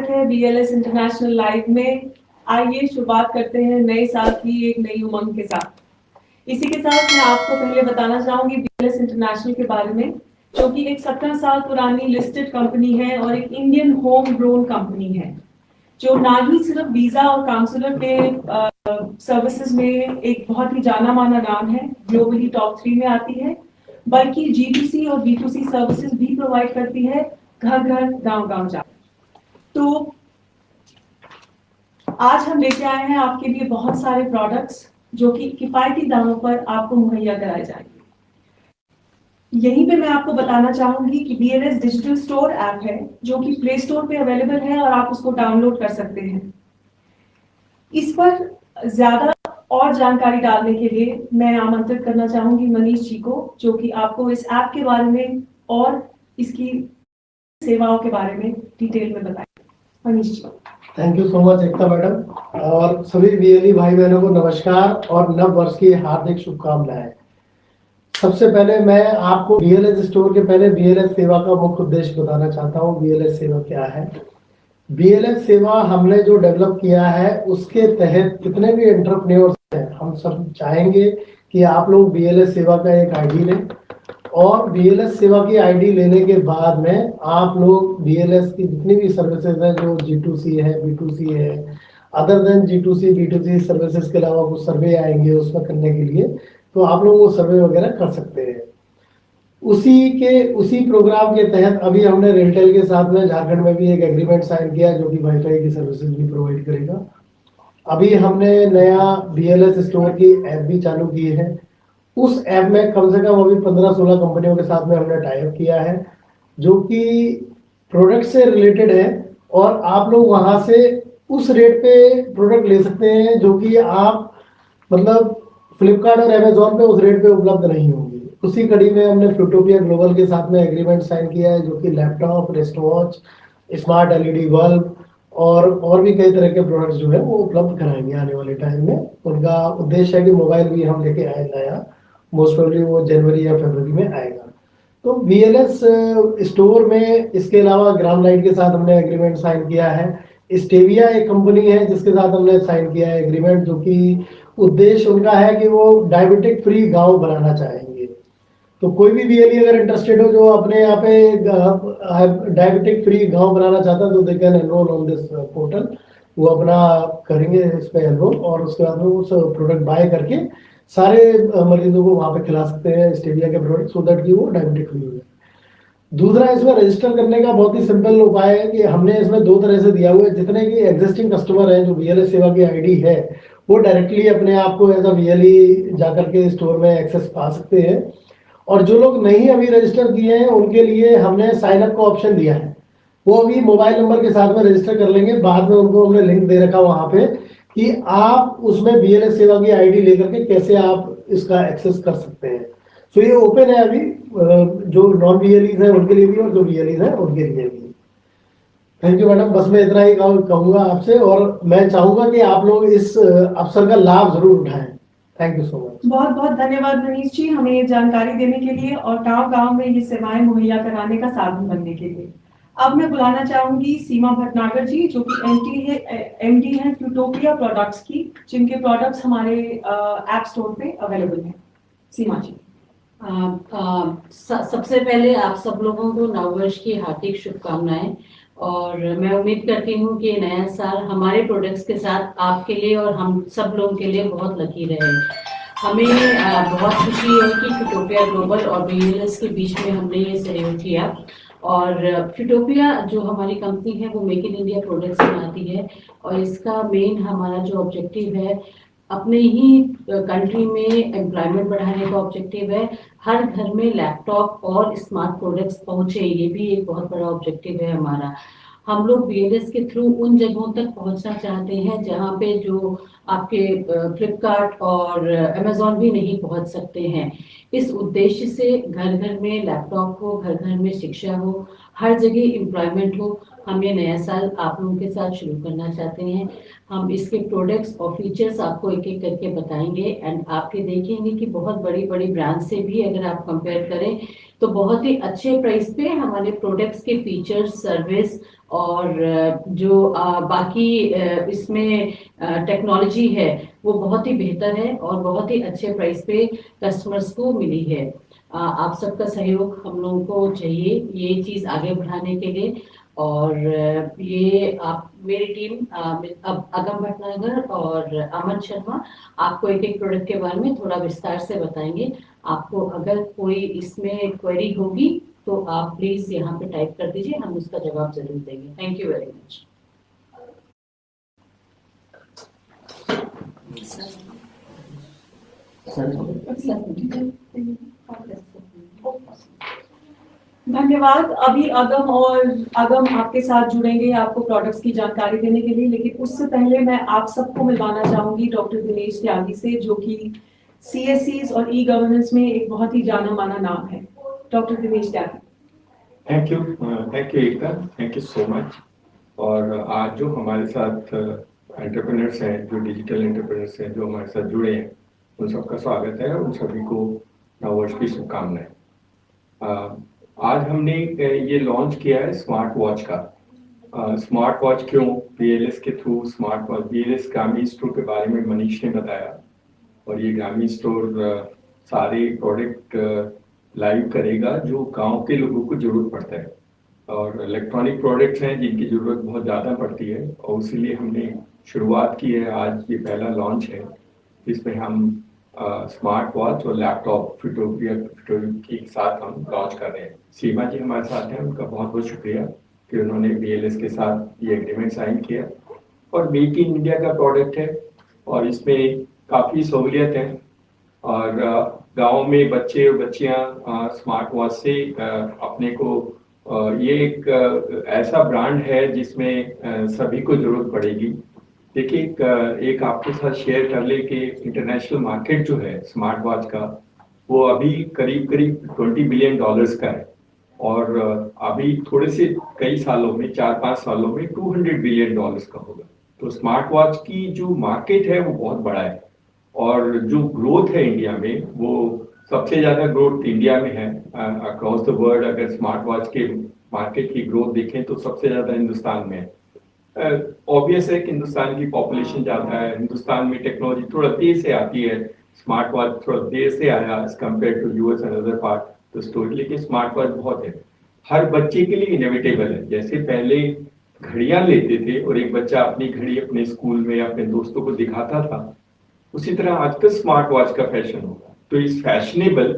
स्वागत है BLS international live में। आइए शुरुआत करते हैं नए साल की एक नई उमंग के साथ। इसी के साथ मैं आपको पहले बताना चाहूंगी BLS इंटरनेशनल के बारे में, जो कि एक 17 साल पुरानी लिस्टेड कंपनी है और एक इंडियन होम ग्रोन कंपनी है, जो ना ही सिर्फ वीजा और काउंसलर के सर्विसेज में एक बहुत ही जाना माना नाम है, ग्लोबली टॉप 3 में आती है, बल्कि G2C और B2C सर्विसेज भी प्रोवाइड करती है, घर घर गांव गांव जा। तो आज हम लेके आए हैं आपके लिए बहुत सारे प्रोडक्ट्स जो कि किफायती दामों पर आपको मुहैया कराए जाएंगे। यहीं पे मैं आपको बताना चाहूंगी कि BLS डिजिटल स्टोर ऐप है, जो कि प्ले स्टोर पे अवेलेबल है और आप उसको डाउनलोड कर सकते हैं। इस पर ज्यादा और जानकारी डालने के लिए मैं आमंत्रित करना चाहूंगी मनीष जी को, जो कि आपको इस ऐप के बारे में और इसकी सेवाओं के बारे में डिटेल में बताएंगे। Manish ji. Thank you so much Ekta madam, और सभी BLE भाई बहनों को नमस्कार और नव वर्ष की हार्दिक शुभकामनाएं। सबसे पहले मैं आपको BLS स्टोर के पहले BLS सेवा का मुख्य उद्देश्य बताना चाहता हूँ। BLS सेवा क्या है? BLS सेवा हमने जो डेवलप किया है उसके तहत कितने भी एंटरप्रेन्योर्स हैं, हम सब चाहेंगे कि आप लोग BLS सेवा का एक ID लें, और BLS सेवा की ID लेने के बाद में आप लोग BLS की जितनी भी सर्विसेज हैं, जो G2C है, B2C है, other than G2C B2C services के अलावा कुछ सर्वे आएंगे उसमें करने के लिए, तो आप लोग वो सर्वे वगैरह कर सकते हैं। उसी प्रोग्राम के तहत अभी हमने रेलटेल के साथ में झारखंड में भी एक एग्रीमेंट साइन किया, जो कि वाईफाई की सर्विसेज भी प्रोवाइड करेगा। अभी हमने नया BLS स्टोर की ऐप भी चालू की है। उस ऐप में कम से कम अभी 15-16 कंपनियों के साथ में हमने टाई अप किया है, जो कि प्रोडक्ट से रिलेटेड है, और आप लोग वहां से उस रेट पे प्रोडक्ट ले सकते हैं जो कि आप मतलब फ्लिपकार्ट और अमेजोन पे उस रेट पे उपलब्ध नहीं होंगे। उसी कड़ी में हमने फ्यूटोपिया ग्लोबल के साथ में एग्रीमेंट साइन किया है, जो कि laptop, wrist watch, smart LED bulb और भी कई तरह के प्रोडक्ट्स जो है वो उपलब्ध कराएंगे आने वाले टाइम में। उनका उद्देश्य है कि मोबाइल भी हम लेके आए नया, मोस्ट प्रोबेबली वो जनवरी या फरवरी में आएगा। तो BLS स्टोर में इसके अलावा ग्राम लाइट के साथ हमने एग्रीमेंट साइन किया है। स्टेविया एक कंपनी है जिसके साथ हमने साइन किया है एग्रीमेंट, जो कि उद्देश्य उनका है कि वो डायबिटिक फ्री गांव बनाना चाहेंगे। तो कोई भी BLE अगर इंटरेस्टेड हो जो अपने यहाँ पे डायबिटिक फ्री गांव बनाना चाहता है, तो they can enrol on this portal. वो अपना करेंगे इस पे एनरोल, और उसके बाद में उस प्रोडक्ट बाय करके सारे मरीजों को वहां पे खिला सकते हैं स्टेविया के प्रोडक्ट, सो दैट कि वो डायबिटिक फ्री हो जाए। दूसरा, इसमें रजिस्टर करने का बहुत ही सिंपल उपाय है कि हमने इसमें 2 तरह से दिया हुआ है। जितने की एग्जिस्टिंग कस्टमर हैं, जो BLS सेवा की ID है, वो डायरेक्टली अपने आप को एज अ BLE जाकर के स्टोर में एक्सेस पा सकते हैं, और जो लोग नहीं अभी रजिस्टर किए हैं उनके लिए हमने साइन अप का ऑप्शन दिया है। वो अभी मोबाइल नंबर के साथ में रजिस्टर कर लेंगे, बाद में उनको हमने लिंक दे रखा वहां पे कि आप उसमें BLS सेवा की ID लेकर के कैसे आप इसका एक्सेस कर सकते हैं। तो ये ओपन है अभी, जो नॉन BLEs है उनके लिए भी और जो BLEs है उनके लिए भी। थैंक यू मैडम, बस मैं इतना ही कहूंगा आपसे, और मैं चाहूंगा कि आप लोग इस अवसर का लाभ जरूर उठाएं। Thank you so much. बहुत बहुत धन्यवाद मनीष जी, हमें ये जानकारी देने के लिए और गांव गांव में ये सेवाएं मुहैया कराने का साधन बनने के लिए। अब मैं बुलाना चाहूंगी सीमा भटनागर जी, जो कि MD है फ्यूटोपिया प्रोडक्ट्स की, जिनके प्रोडक्ट्स हमारे ऐप स्टोर पे अवेलेबल हैं। सीमा जी। सबसे पहले आप सब लोगों को नववर्ष की हार्दिक शुभकामनाएं, और मैं उम्मीद करती हूँ कि नया साल हमारे प्रोडक्ट्स के साथ आपके लिए और हम सब लोगों के लिए बहुत लकी रहे। हमें बहुत खुशी है कि फ्यूटोपिया ग्लोबल और BLS के बीच में हमने ये सहयोग किया, और फ्यूटोपिया जो हमारी कंपनी है वो मेक इन इंडिया प्रोडक्ट्स बनाती है, और इसका मेन हमारा जो ऑब्जेक्टिव है, अपने ही कंट्री में एम्प्लॉयमेंट बढ़ाने का ऑब्जेक्टिव है। हर घर में लैपटॉप और स्मार्ट प्रोडक्ट्स पहुंचे, ये भी एक बहुत बड़ा ऑब्जेक्टिव है हमारा। हम लोग BLS के थ्रू उन जगहों तक पहुंचना चाहते हैं जहां पे जो आपके फ्लिपकार्ट और अमेजोन भी नहीं पहुंच सकते हैं। इस उद्देश्य से घर घर में लैपटॉप हो, घर घर में शिक्षा हो, हर जगह एम्प्लॉयमेंट हो, हम ये नया साल आप लोगों के साथ शुरू करना चाहते हैं। हम इसके प्रोडक्ट्स और फीचर्स आपको एक एक करके बताएंगे एंड आप ये देखेंगे कि बहुत बड़ी बड़ी ब्रांड से भी अगर आप कंपेयर करें तो बहुत ही अच्छे प्राइस पे हमारे प्रोडक्ट्स के फीचर्स, सर्विस और जो बाकी इसमें टेक्नोलॉजी है वो बहुत ही बेहतर है और बहुत ही अच्छे प्राइस पे कस्टमर्स को मिली है। आप सबका सहयोग हम लोगों को चाहिए ये चीज़ आगे बढ़ाने के लिए। और ये आप मेरी टीम अब अगम भटनागर और अमन शर्मा आपको एक एक प्रोडक्ट के बारे में थोड़ा विस्तार से बताएंगे। आपको अगर कोई इसमें क्वेरी होगी तो आप प्लीज यहाँ पे टाइप कर दीजिए, हम उसका जवाब जरूर देंगे। Thank you very much. धन्यवाद। अभी अगम आपके साथ जुड़ेंगे आपको प्रोडक्ट्स की जानकारी देने के लिए, लेकिन उससे पहले मैं आप सबको मिलवाना चाहूंगी डॉक्टर दिनेश त्यागी से, जो कि CSCs और ई-गवर्नेंस में एक बहुत ही जाना माना नाम है। Doctor Dinesh Tyagi. Thank you Ekta, thank you so much. और आज जो हमारे साथ एंटरप्रेन्योर्स हैं, जो डिजिटल एंटरप्रेन्योर्स हैं, जो हमारे साथ जुड़े हैं, उन सबका स्वागत है। उन सभी को नववर्ष की शुभकामनाएं। आज हमने ये लॉन्च किया है स्मार्ट वॉच का। स्मार्ट वॉच क्यों? BLS के थ्रू स्मार्ट वॉच, BLS ग्रामीण स्टोर के बारे में मनीष ने बताया, और ये ग्रामीण स्टोर सारे प्रोडक्ट लाइव करेगा जो गांव के लोगों को जरूरत पड़ता है, और इलेक्ट्रॉनिक प्रोडक्ट्स हैं जिनकी जरूरत बहुत ज़्यादा पड़ती है, और इसीलिए हमने शुरुआत की है। आज ये पहला लॉन्च है जिसमें हम स्मार्ट वॉच और लैपटॉप के साथ हम लॉन्च कर रहे हैं। सीमा जी हमारे साथ हैं, उनका बहुत बहुत शुक्रिया कि उन्होंने BLS के साथ ये एग्रीमेंट साइन किया। और मेक इन इंडिया का प्रोडक्ट है और इसमें काफ़ी सहूलियत है, और गांव में बच्चे और बच्चियां स्मार्ट वॉच से अपने को ये एक ऐसा ब्रांड है जिसमें सभी को जरूरत पड़ेगी। देखिए, एक आपके साथ शेयर कर ले कि इंटरनेशनल मार्केट जो है स्मार्ट वॉच का, वो अभी करीब करीब $20 बिलियन का है, और अभी थोड़े से कई सालों में, 4-5 सालों में $200 बिलियन का होगा। तो स्मार्ट वॉच की जो मार्केट है वो बहुत बड़ा है, और जो ग्रोथ है इंडिया में, वो सबसे ज़्यादा ग्रोथ इंडिया में है अक्रॉस द वर्ल्ड। अगर स्मार्ट वॉच के मार्केट की ग्रोथ देखें तो सबसे ज़्यादा हिंदुस्तान में है। ऑब्वियस है कि हिंदुस्तान की पॉपुलेशन ज़्यादा है, हिंदुस्तान में टेक्नोलॉजी थोड़ा देर से आती है, स्मार्ट वॉच थोड़ा देर से आया as compare to US and other part the story, लेकिन स्मार्ट वॉच बहुत है, हर बच्चे के लिए इनएविटेबल है। जैसे पहले घड़ियां लेते थे और एक बच्चा अपनी घड़ी अपने स्कूल में अपने दोस्तों को दिखाता था, उसी तरह आजकल स्मार्ट वॉच का फैशन होगा। तो इस फैशनेबल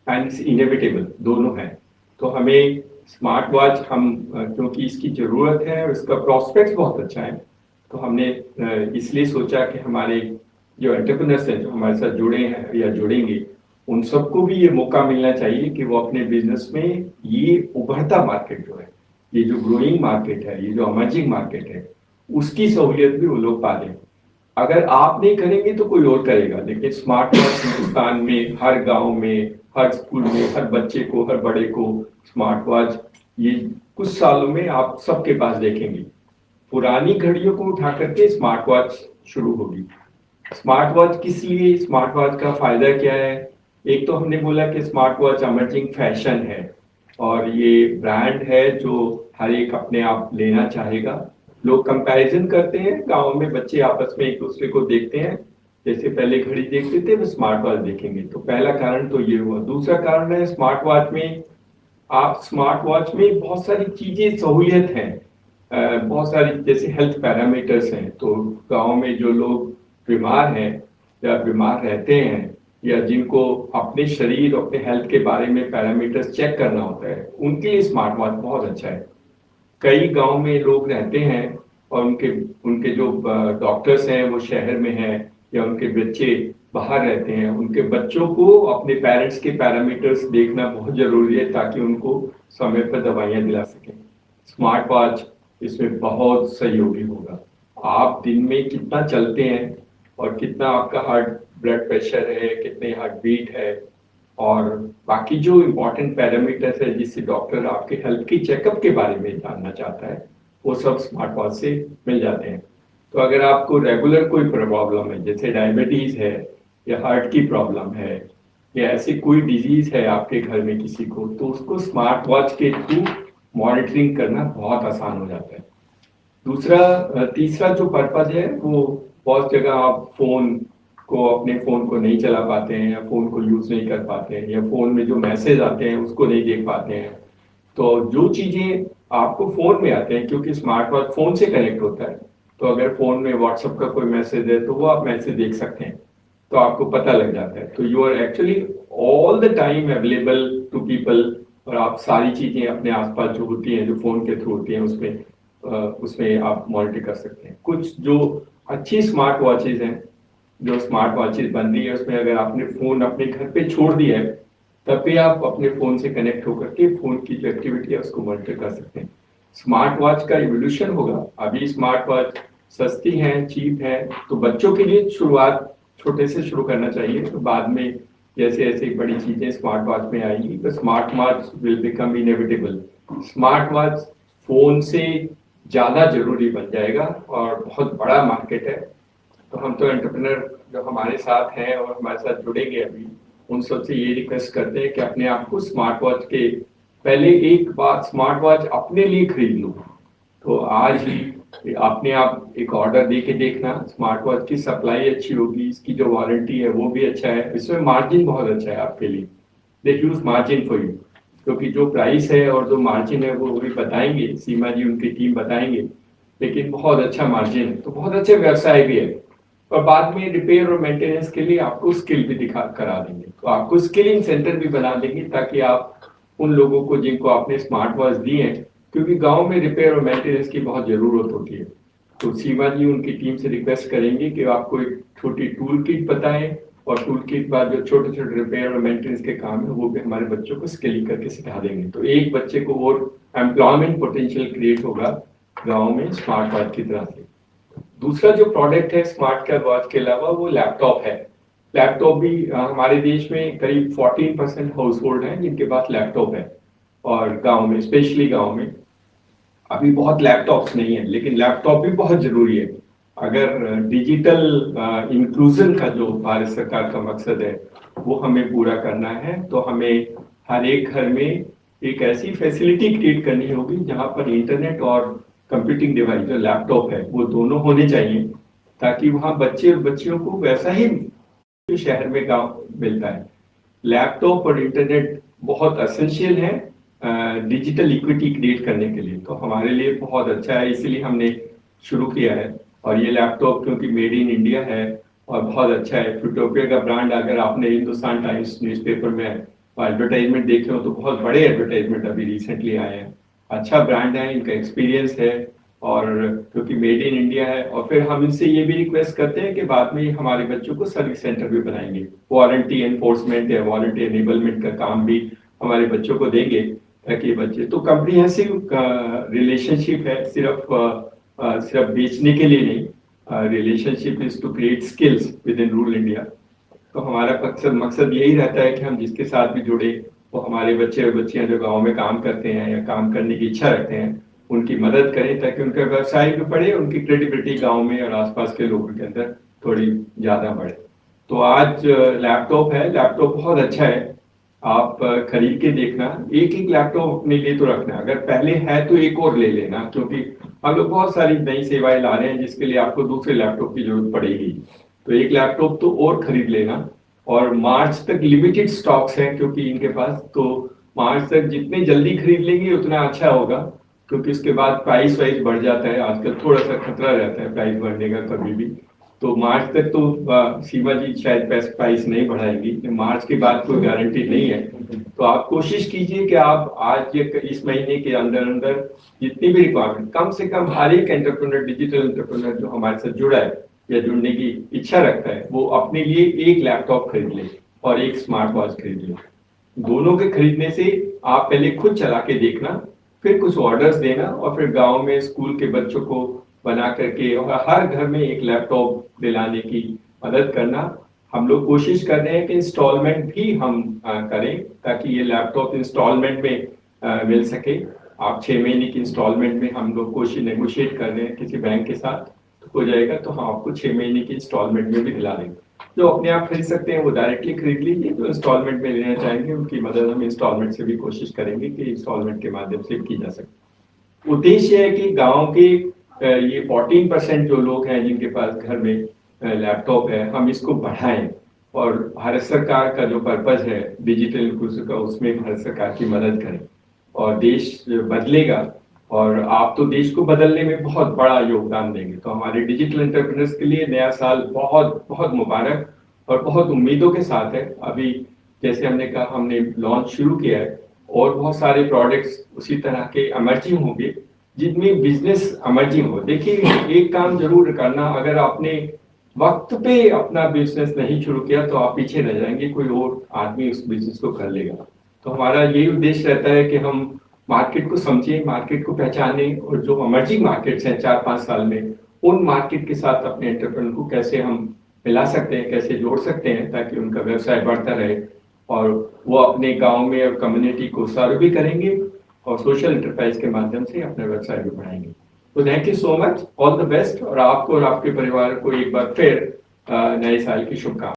एंड इट्स इनएविटेबल दोनों है। तो हमें स्मार्ट वॉच क्योंकि इसकी जरूरत है और इसका प्रोस्पेक्ट्स बहुत अच्छा है, तो हमने इसलिए सोचा कि हमारे जो एंटरप्रेन्योर्स हैं जो हमारे साथ जुड़े हैं या जुड़ेंगे, उन सबको भी ये मौका मिलना चाहिए कि वो अपने बिजनेस में ये उभरता मार्केट जो है, ये जो ग्रोइंग मार्केट है, ये जो अमर्जिंग मार्केट है, उसकी सहूलियत भी वो लोग पा लें। अगर आप नहीं करेंगे तो कोई और करेगा, लेकिन स्मार्ट वॉच हिंदुस्तान में हर गांव में, हर स्कूल में, हर बच्चे को, हर बड़े को स्मार्ट वॉच ये कुछ सालों में आप सबके पास देखेंगे। पुरानी घड़ियों को उठा करके स्मार्ट वॉच शुरू होगी। स्मार्ट वॉच किस लिए, स्मार्ट वॉच का फायदा क्या है? एक तो हमने बोला कि स्मार्ट वॉच अमर्जिंग फैशन है, और ये ब्रांड है जो हर एक अपने आप लेना चाहेगा। लोग कंपैरिजन करते हैं, गांव में बच्चे आपस में एक दूसरे को देखते हैं, जैसे पहले घड़ी देखते थे वो स्मार्ट वॉच देखेंगे। तो पहला कारण तो ये हुआ। दूसरा कारण है स्मार्ट वॉच में बहुत सारी चीजें सहूलियत हैं, बहुत सारी जैसे हेल्थ पैरामीटर्स हैं। तो गांव में जो लोग बीमार हैं या बीमार रहते हैं, या जिनको अपने शरीर अपने हेल्थ के बारे में पैरामीटर्स चेक करना होता है, उनके लिए स्मार्ट वॉच बहुत अच्छा है। कई गांव में लोग रहते हैं और उनके जो डॉक्टर्स हैं वो शहर में हैं, या उनके बच्चे बाहर रहते हैं, उनके बच्चों को अपने पेरेंट्स के पैरामीटर्स देखना बहुत जरूरी है ताकि उनको समय पर दवाइयाँ दिला सकें। स्मार्ट वॉच इसमें बहुत सहयोगी होगा। आप दिन में कितना चलते हैं और कितना आपका हार्ट ब्लड प्रेशर है, कितने हार्ट बीट है, और बाकी जो इम्पोर्टेंट पैरामीटर्स है जिससे डॉक्टर आपके हेल्थ की चेकअप के बारे में जानना चाहता है, वो सब स्मार्ट वॉच से मिल जाते हैं। तो अगर आपको रेगुलर कोई प्रॉब्लम है, जैसे डायबिटीज है या हार्ट की प्रॉब्लम है या ऐसी कोई डिजीज है आपके घर में किसी को, तो उसको स्मार्ट वॉच के थ्रू मॉनिटरिंग करना बहुत आसान हो जाता है। तीसरा जो पर्पज है, वो बहुत जगह आप अपने फोन को नहीं चला पाते हैं या फोन को यूज नहीं कर पाते हैं या फोन में जो मैसेज आते हैं उसको नहीं देख पाते हैं। तो जो चीजें आपको फोन में आते हैं, क्योंकि स्मार्ट वॉच फोन से कनेक्ट होता है, तो अगर फोन में व्हाट्सएप का कोई मैसेज है तो वो आप मैसेज देख सकते हैं, तो आपको पता लग जाता है। तो you are actually all the time available to people, और आप सारी चीजें अपने आसपास जो होती हैं, जो फोन के थ्रू होती हैं, उसमें आप मॉनिटर कर सकते हैं। कुछ जो अच्छी स्मार्ट वॉचेज हैं, जो स्मार्ट वॉचेज बन रही है, उसमें अगर आपने फोन अपने घर पे छोड़ दिया है, तब भी आप अपने फोन से कनेक्ट होकर के फोन की जो एक्टिविटी है उसको मॉनिटर कर सकते हैं। स्मार्ट वॉच का इवोल्यूशन होगा। अभी स्मार्ट वॉच सस्ती है, चीप है, तो बच्चों के लिए शुरुआत छोटे से शुरू करना चाहिए। तो बाद में जैसे ऐसे बड़ी चीजें स्मार्ट वॉच में आएंगी, तो smart watch will become inevitable. Smart watch phone से ज्यादा जरूरी बन जाएगा और बहुत बड़ा मार्केट है। तो हम तो एंटरप्रेन्योर जो हमारे साथ हैं और हमारे साथ जुड़ेंगे अभी, उन सबसे ये रिक्वेस्ट करते हैं कि अपने आप को स्मार्ट वॉच के पहले एक बार स्मार्ट वॉच अपने लिए खरीद लो। तो आज ही अपने आप एक ऑर्डर दे के देखना, स्मार्ट वॉच की सप्लाई अच्छी होगी, इसकी जो वारंटी है वो भी अच्छा है, इसमें मार्जिन बहुत अच्छा है आपके लिए। दे ह्यूज मार्जिन फॉर यू, क्योंकि जो प्राइस है और जो मार्जिन है वो भी बताएंगे, सीमा जी उनकी टीम बताएंगे, लेकिन बहुत अच्छा मार्जिन है, तो बहुत अच्छे व्यवसाय भी है। और बाद में रिपेयर और मेंटेनेंस के लिए आपको स्किल भी करा देंगे, तो आपको स्किलिंग सेंटर भी बना देंगे, ताकि आप उन लोगों को जिनको आपने स्मार्ट वॉच दी है, क्योंकि गांव में रिपेयर और मेंटेनेंस की बहुत जरूरत होती है, तो सीमा जी उनकी टीम से रिक्वेस्ट करेंगे कि आपको एक छोटी टूल किट बताएं, और टूल किट बाद जो छोटे छोटे रिपेयर और मेंटेनेंस के काम है वो भी हमारे बच्चों को स्किलिंग करके सिखा देंगे। तो एक बच्चे को और एम्प्लॉयमेंट पोटेंशियल क्रिएट होगा गाँव में स्मार्ट वॉच की तरह से। दूसरा जो प्रोडक्ट है स्मार्ट वॉच के अलावा, वो लैपटॉप है। लैपटॉप भी हमारे देश में करीब 14% हाउस होल्ड है जिनके पास लैपटॉप है, और गांव में, स्पेशली गांव में अभी बहुत लैपटॉप्स नहीं है, लेकिन लैपटॉप भी बहुत जरूरी है। अगर डिजिटल इंक्लूजन का जो भारत सरकार का मकसद है वो हमें पूरा करना है, तो हमें हर एक घर में एक ऐसी फैसिलिटी क्रिएट करनी होगी जहां पर इंटरनेट और कंप्यूटिंग डिवाइस जो लैपटॉप है वो दोनों होने चाहिए, ताकि वहां बच्चे और बच्चियों को वैसा ही जो शहर में गांव मिलता है। लैपटॉप और इंटरनेट बहुत एसेंशियल है डिजिटल इक्विटी क्रिएट करने के लिए, तो हमारे लिए बहुत अच्छा है, इसलिए हमने शुरू किया है। और ये लैपटॉप क्योंकि मेड इन इंडिया है और बहुत अच्छा है। फ्यूटोपिया का ब्रांड, अगर आपने हिंदुस्तान टाइम्स न्यूज़पेपर में एडवर्टाइजमेंट देखे हो तो बहुत बड़े एडवर्टाइजमेंट अभी रिसेंटली आए हैं। अच्छा ब्रांड है, इनका एक्सपीरियंस है, और क्योंकि मेड इन इंडिया है। और फिर हम इनसे ये भी रिक्वेस्ट करते हैं कि बाद में हमारे बच्चों को सर्विस सेंटर भी बनाएंगे, वारंटी एनफोर्समेंट या वारंटी एनेबलमेंट का काम भी हमारे बच्चों को देंगे, ताकि बच्चे तो कम्प्रीहेंसिव रिलेशनशिप है, सिर्फ बेचने के लिए नहीं। Relationship is to create skills within rural India. तो हमारा मकसद यही रहता है कि हम जिसके साथ भी जुड़े वो हमारे बच्चे और बच्चियां जो गांव में काम करते हैं या काम करने की इच्छा रखते हैं, उनकी मदद करें, ताकि उनका व्यवसाय भी बढ़े, उनकी क्रेडिबिलिटी गांव में और आसपास के लोगों के अंदर थोड़ी ज्यादा बढ़े। तो आज लैपटॉप है, लैपटॉप बहुत अच्छा है, आप खरीद के देखना। एक एक लैपटॉप अपने लिए तो रखना, अगर पहले है तो एक और ले लेना, क्योंकि हम लोग बहुत सारी नई सेवाएं ला रहे हैं जिसके लिए आपको दूसरे लैपटॉप की जरूरत पड़ेगी। तो एक लैपटॉप तो और खरीद लेना, और मार्च तक लिमिटेड स्टॉक्स हैं क्योंकि इनके पास, तो मार्च तक जितने जल्दी खरीद लेंगे उतना अच्छा होगा, क्योंकि उसके बाद प्राइस वाइज बढ़ जाता है। आजकल थोड़ा सा खतरा रहता है प्राइस बढ़ने का कभी भी। तो मार्च तक तो सीमा जी शायद प्राइस नहीं बढ़ाएगी, मार्च के बाद कोई गारंटी नहीं है। तो आप कोशिश कीजिए कि आप आज इस महीने के अंदर अंदर जितनी भी रिक्वायरमेंट, कम से कम हर एक एंटरप्रेन्योर, डिजिटल एंटरप्रेन्योर जो हमारे साथ जुड़ा है या जुड़ने की इच्छा रखता है, वो अपने लिए एक लैपटॉप खरीद ले और एक स्मार्ट वॉच खरीद ले। दोनों के खरीदने से आप पहले खुद चला के देखना, फिर कुछ ऑर्डर्स देना, और फिर गांव में स्कूल के बच्चों को बना करके और हर घर में एक लैपटॉप दिलाने की मदद करना। हम लोग कोशिश कर रहे हैं कि इंस्टॉलमेंट भी हम करें, ताकि ये लैपटॉप इंस्टॉलमेंट में मिल सके। आप 6 महीने की इंस्टॉलमेंट में हम लोग कोशिश नेगोशिएट कर रहे हैं किसी बैंक के साथ, तो हो जाएगा तो हम आपको 6 महीने की इंस्टॉलमेंट में भी दिला देंगे। जो अपने आप खरीद सकते हैं वो डायरेक्टली खरीद लीजिए, जो इंस्टॉलमेंट में लेना चाहेंगे उनकी मदद हम इंस्टॉलमेंट से भी कोशिश करेंगे कि इंस्टॉलमेंट के माध्यम से की जा सके। उद्देश्य है कि गांव के ये 14% जो लोग हैं जिनके पास घर में लैपटॉप है, हम इसको बढ़ाएं और भारत सरकार का जो पर्पज है डिजिटल इंक्लूसिव का, उसमें भारत सरकार की मदद करें और देश बदलेगा और आप तो देश को बदलने में बहुत बड़ा योगदान देंगे। तो हमारे डिजिटल एंटरप्रेन्योर्स के लिए नया साल बहुत बहुत मुबारक और बहुत उम्मीदों के साथ है। अभी जैसे हमने कहा, हमने लॉन्च शुरू किया है और बहुत सारे प्रोडक्ट्स उसी तरह के इमर्जिंग होंगे जिनमें बिजनेस इमर्जिंग हो। देखिए, एक काम जरूर करना, अगर आपने वक्त पे अपना बिजनेस नहीं शुरू किया तो आप पीछे रह जाएंगे, कोई और आदमी उस बिजनेस को कर लेगा। तो हमारा यही उद्देश्य रहता है कि हम मार्केट को समझें, मार्केट को पहचानें और जो इमर्जिंग मार्केट्स हैं 4-5 साल में, उन मार्केट के साथ अपने एंटरप्रेन्योर को कैसे हम मिला सकते हैं, कैसे जोड़ सकते हैं ताकि उनका व्यवसाय बढ़ता रहे और वो अपने गांव में और कम्युनिटी को सर्व भी करेंगे और सोशल एंटरप्राइज के माध्यम से अपना व्यवसाय भी बढ़ाएंगे। तो thank you so much, all the best, और आपको और आपके परिवार को एक बार फिर नए साल की शुभकामनाएं।